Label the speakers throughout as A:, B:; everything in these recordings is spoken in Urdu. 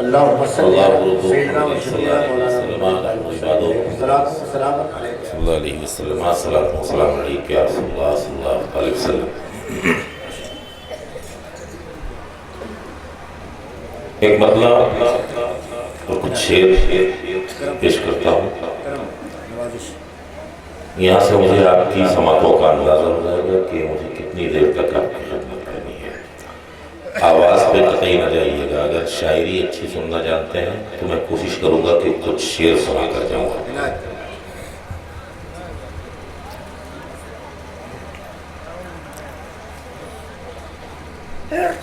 A: اللهم صل
B: اللہ
A: علی سیدنا و شفیعنا مولانا السلام علیکم
B: صلی اللہ علیہ وسلم السلام علیکم یا رسول اللہ صلی اللہ علیہ وسلم۔ ایک مطلب اور کچھ شعر پیش کرتا ہوں، یہاں سے مجھے آپ کی سماعتوں کا اندازہ ہو جائے گا کہ مجھے کتنی دیر تک آپ کی خدمت کرنی ہے۔ آواز پہ قطعی نہ جائیے گا، اگر شاعری اچھی سننا جانتے ہیں تو میں کوشش کروں گا کہ کچھ شعر سنا کر جاؤں گا۔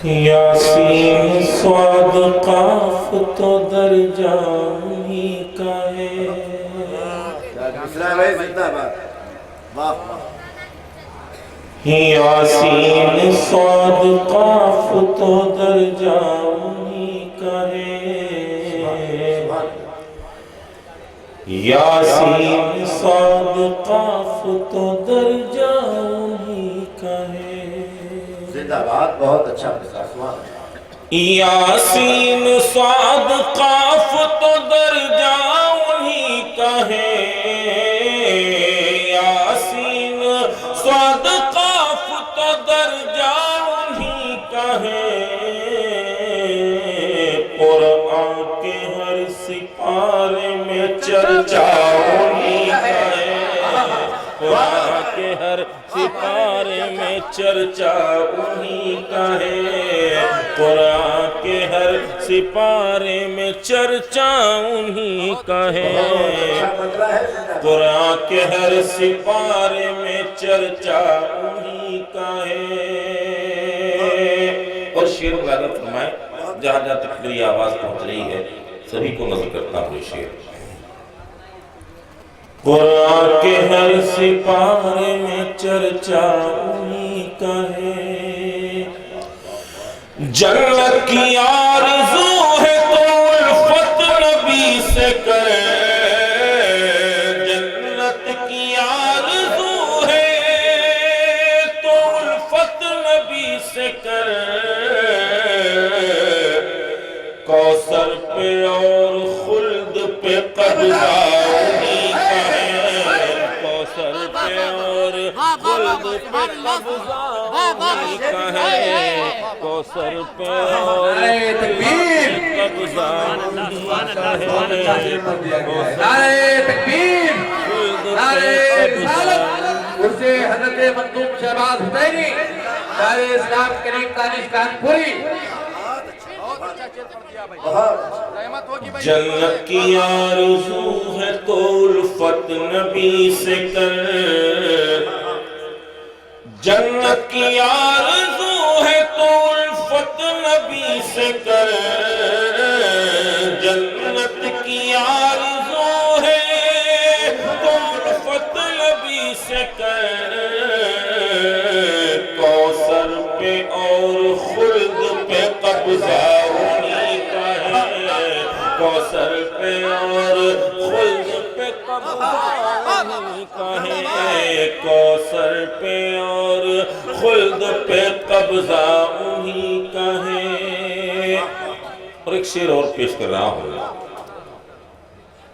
B: یاسین صاد قاف تو درجہ ہی کا ہے، یاسین صاد قاف تو درجہ ہی کا ہے، یاسین صاد قاف تو درجہ ہی کا ہے۔
A: زندہ باد، بہت اچھا
B: یاسین صاد قاف تو درجہ انہی کا ہے، یاسین صاد قاف تو درجہ انہی کا ہے، قرآن کے ہر سپارے میں چرچا انہی کا ہے، قرآن کے ہر سپارے میں چرچا انہی کا ہے، قرآن کے ہر سپارے میں چرچا انہی کا ہے، قرآن کے ہر سپارے میں چرچا انہی کا ہے۔ اور شعر وغیرہ فرمائے، جہاں جہاں تک میری آواز پہنچ رہی ہے سبھی کو نظر کرتا ہوں یہ شعر۔ قرآن کے ہر سپارے میں چرچا انہی کا ہے، جنت کی آرزو ہے تو الفت نبی سے کرے، جنت کی آرزو ہے تو الفت نبی سے کرے، کوثر پہ اور خلد پہ قبضہ انہی کا ہے، کوثر پہ اور خلد پہ قبضہ انہی کا ہے، کوثر پہ اور قبضہ انہی کا ہے،
C: نعرہ تکبیر، نعرہ رسالت، اسے حضرت مندوب شہباز حسینی، نعرہ اسلام کریم دانش کانپوری۔
B: جنت کی آرزو ہے تو الفت نبی سے کر، جنت کی آرزو ہے تو الفت نبی سے کر، جنت کی آرزو ہے تو الفت نبی سے کر، کوثر پہ اور خلد پہ قبضہ انہی کا ہے، کوثر پہ اور خلد پہ قبضہ انہی کا ہے، کوثر پہ اور خلد پہ قبضہ انہی کا ہے۔ اور ایک شعر اور پیش کر رہا ہوں،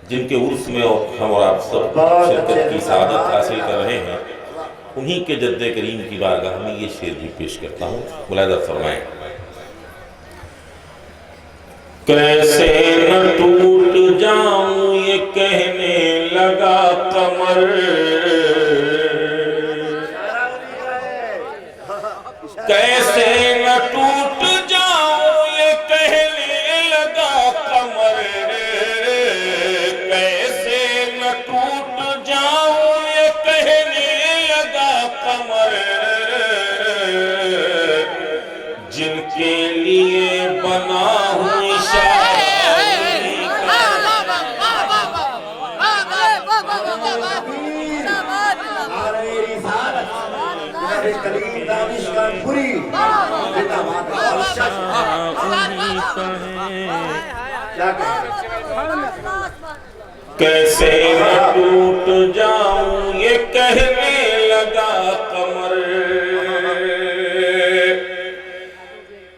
B: جن کے عرس میں ہم اور آپ سب شرکت کی سعادت حاصل کر رہے ہیں، انہی کے جد کریم کی بارگاہ میں یہ شعر بھی پیش کرتا ہوں، ملاحظہ فرمائیں۔ کیسے نہ ٹوٹ جاؤں یہ کہنے لگا قمر، کیسے نہ ٹوٹ جاؤں یہ کہنے لگا قمر، کیسے نہ ٹوٹ جاؤں یہ کہنے لگا قمر، جن کے لیے بنا ہوں
A: کریم دانش کانپوری،
B: کیسے نہ ٹوٹ جاؤں یہ کہنے لگا قمر،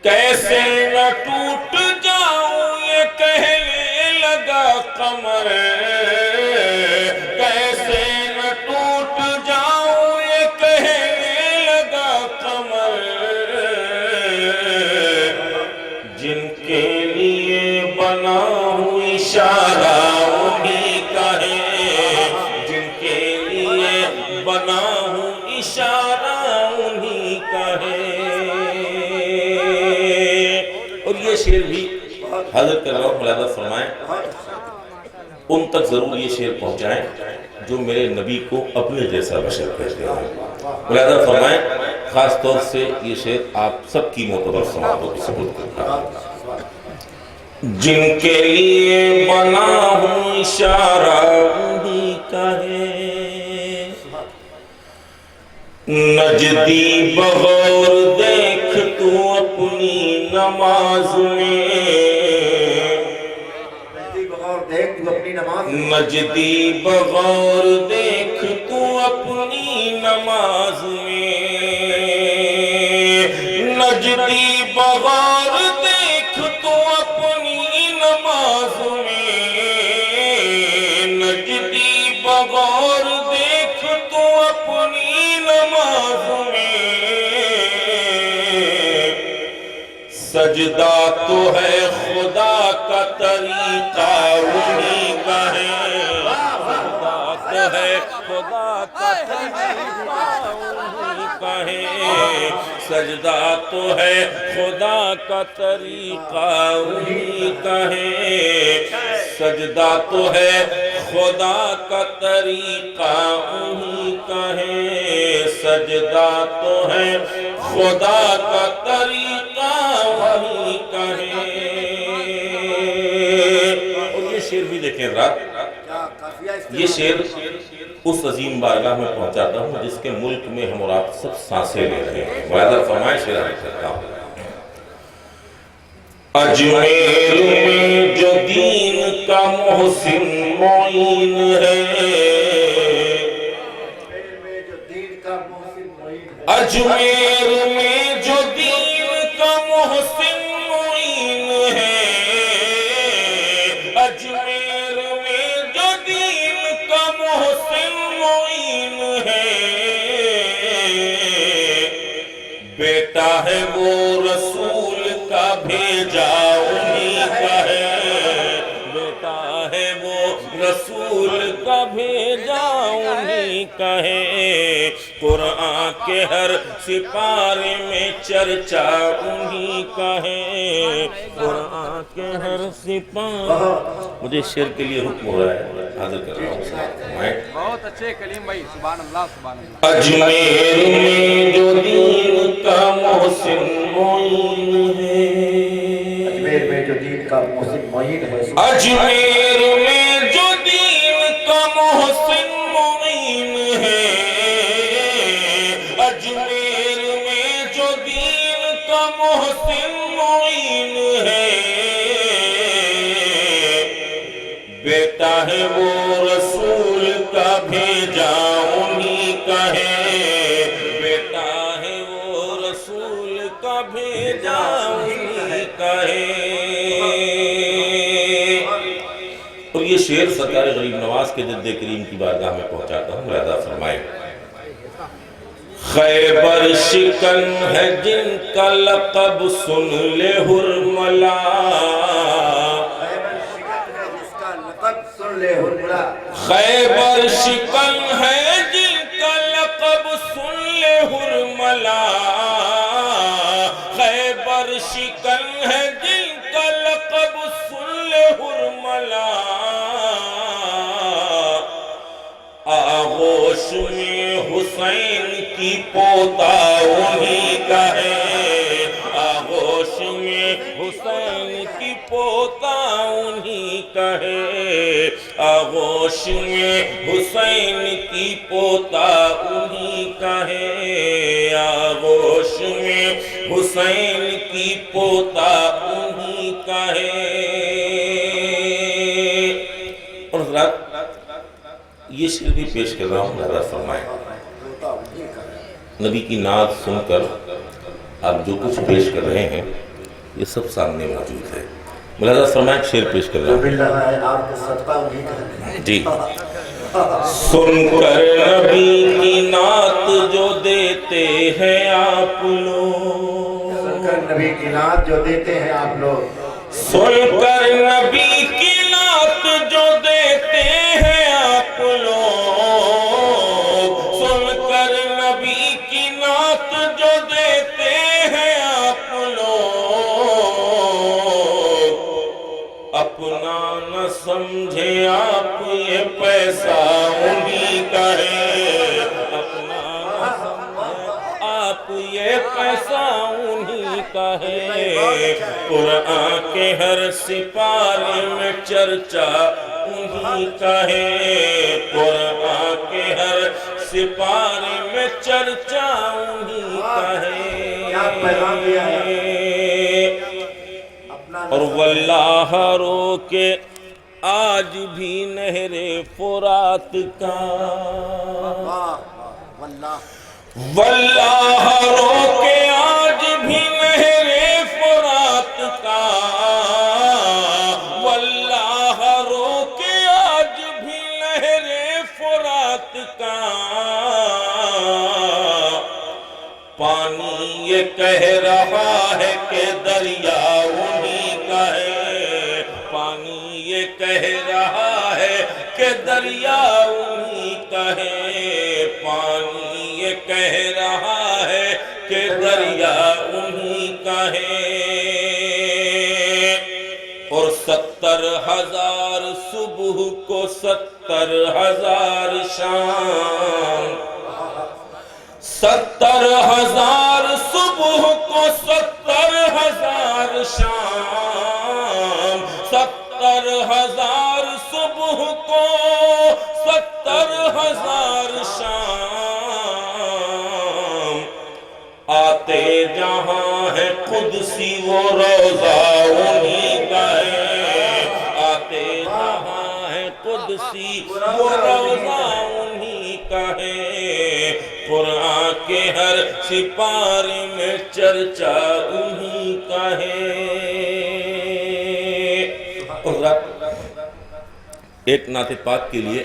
B: کیسے نہ ٹوٹ جاؤں یہ قمر کیسے نہ ٹوٹ جاؤں یہ کہنے لگا قمر جن کے لیے بنا ہوں اشارہ انہی کا ہے جن کے لیے بنا ہوں اشارہ انہی کا ہے اور یہ شعر بھی حضرت اللہ ملادہ فرمائیں ان تک ضرور یہ شعر پہنچائیں جو میرے نبی کو اپنے جیسا بشر کہتے ہیں ملادہ فرمائیں خاص طور سے یہ شعر آپ سب کی معتبر سماعتوں کی ثبوت کرتا جن کے لیے بنا ہوں اشارہ انہی کا ہے نجدی بغور دیکھ تو اپنی نماز میں نجدی بغور دیکھ تو اپنی نماز میں نجدی بغور دیکھ تو اپنی نماز میں نجدی بغور دیکھ تو اپنی نماز میں سجدہ تو ہے خدا کا طریقہ انہی کا ہے سجدہ تو ہے خدا کا طریقہ انہی کا ہے سجدہ تو ہے خدا کا طریقہ انہی کا ہے سجدہ تو ہے خدا کا طریقہ انہی کا ہے اور یہ شعر بھی دیکھیں رات یہ شعر اس عظیم بارگاہ میں پہنچاتا ہوں جس کے ملک میں ہم اور آپ سب سانسیں لے رہے ہیں ملادہ فرمائیں شعر آنے کرتا ہوں اجمیر میں جو دین کا محسن معین ہے اجمیر میں جو دین کا محسن معین ہے اجمیر میں جو دین کا محسن معین ہے بیٹا ہے وہ رسول کا بھیجا انہی کا ہے بیٹا ہے وہ رسول کا بھیجا انہی کا ہے قرآن کے ہر سپارے میں چرچا انہی کا ہے قرآن کے ہر سپارے مجھے شعر کے لیے حکم ہو رہا ہے حاضر کر رہا ہوں
C: بہت اچھے کلیم بھائی سبحان اللہ سبحان اللہ
B: اجمیر میں جو دین کا محسن معین ہے
A: اجمیر میں جو دین کا محسن معین ہے
B: اجمیر میں جو دین کا محسن معین ہے اجمیر میں جو دین کا محسن معین ہے بیٹا ہے وہ رسول کا بھیجا انہی کا ہے بیٹا ہے وہ رسول کا بھیجا انہی کا ہے اور یہ شعر سرکار غریب نواز کے جد کریم کی بارگاہ میں پہنچاتا ہوں ملادہ فرمائیں خیبر شکن ہے جن کا لقب سن لے حرملا خیبر شکن ہے جن کا لقب سن لے حرملا خیبر شکن ہے جن کا لقب سن لے حرملا آغوش میں حسین کی پوتا انہی کا ہے آغوش میں حسین کی پوتا انہی کا ہے آغوش میں حسین کی پوتا انہی کا ہے آغوش میں حسین کی پوتا انہی کا ہے اور حضرات یہ شعر بھی پیش کر رہا ہوں حضرت فرمائیں نبی کی نعت سن کر آپ جو کچھ پیش کر رہے ہیں یہ سب سامنے موجود ہے ملاحظہ فرمائیں شعر پیش کر رہا
A: جو
B: ہوں
A: مل رہا ہے آپ کو صدقہ انہیں کا ہے
B: جی سن کر نبی کی نعت جو دیتے ہیں آپ لوگ
A: سن کر نبی کی نعت جو دیتے ہیں آپ لوگ
B: سن کر نبی کی نعت جو دیتے ہیں آپ لوگ سن کر نبی کی نعت جو دیتے ہیں آپ لوگ اپنا نہ سمجھے آپ یہ پیسہ انہیں کا ہے اپنا نہ سمجھے آپ یہ پیسہ انہیں کا ہے قرآن کے ہر سپارے میں چرچا انہیں کا ہے قرآن کے ہر سپارے میں چرچا انہیں کا
A: کیا پیغام دیا ہے
B: ہے
A: اپنا
B: اور واللہ رو کے آج بھی نہر فرات کا
A: واللہ
B: واللہ رو کے آج بھی نہر فرات کا واللہ رو کے آج بھی نہر فرات کا پانی یہ کہہ رہا ہے کہ دریا انہیں کا ہے پانی یہ کہہ رہا ہے کہ دریا انہیں کا ہے پانی یہ کہہ رہا ہے کہ دریا انہیں کا ہے اور 70,000 صبح کو 70,000 شام 70,000 صبح کو 70,000 شام 70,000 صبح کو 70,000 شام آتے جہاں ہے قدسی وہ روضہ انہیں کا ہے آتے جہاں ہے قدسی وہ روضہ انہیں کا ہے قرآن کے ہر سپارے میں چرچا انہیں کا ہے ایک نعت پاک کے لیے